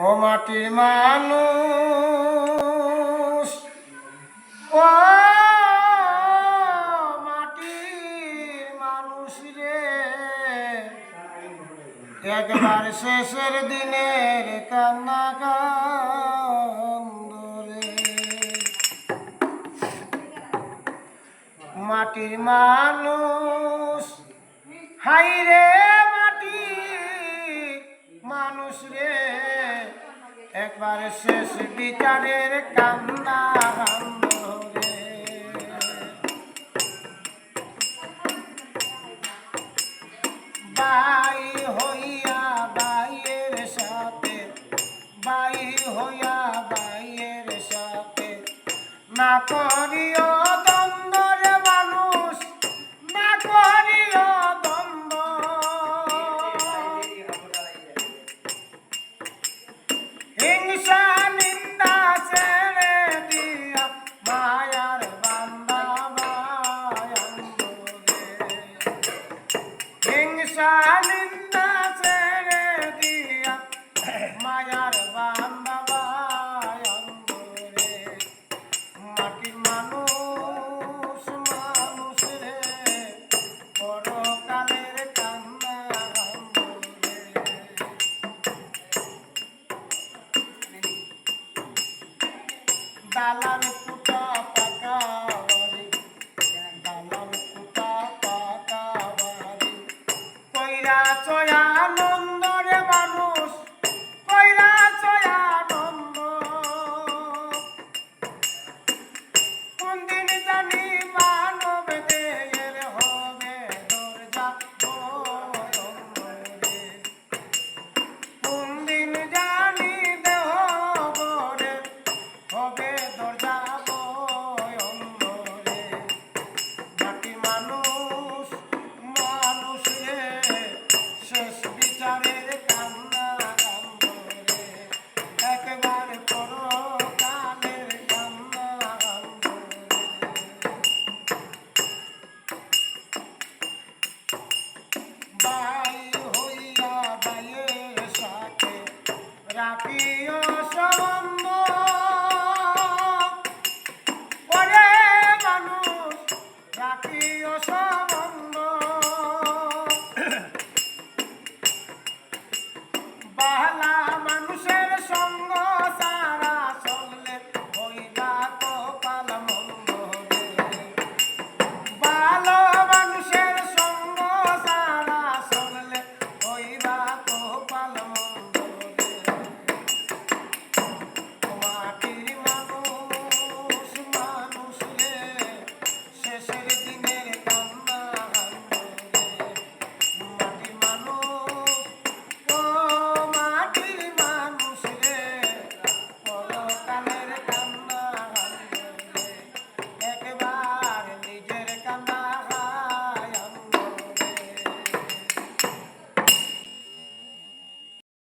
ও মাটির মানুষ, ও মাটির মানুষ রে, একবার শেষের দিনের কান্না কান্দরে। মাটির মানুষ, হাই রে মাটির মানুষ রে, একবার শেষ বিচারের কান্না কান্দরে। বাই হইয়া বাইয়ের সাথে, বাই হইয়া বাইয়ের সাথে না করিও দ্বন্দ্ব রে মানুষ, না করিও দ্বন্দ্ব। হিংসা নিন্দা ছেড়ে দিয়া মায়ার বান্দা বায়ান্দরে। হিংসা নিন্দা ছেড়ে দিয়া মায়ার বান্দা বায়ান্দরে। মাটির মানুষ মানুষ রে, পরকালের কান্না কান্দরে। দালাল কুটা পাকা বাড়ি, দালাল কুটা পাকা বাড়ি, কইরা চয়া আনন্দ রে মানুষ, কইরা চয়া আনন্দ। কোন দিন জানি মানব দেহের হবে দরজা বন্ধ রে। কোন দিন জানি দেহ গরে হবে দরজা বন্ধ রে। মাটি মানুষ মানুষ রে, শেষ বিচারের কান্না কান্দরে। একবার পরকালের কান্না কান্দরে। বাই হইয়া বাইয়ের সাথে রাখিও সম্বন্ধ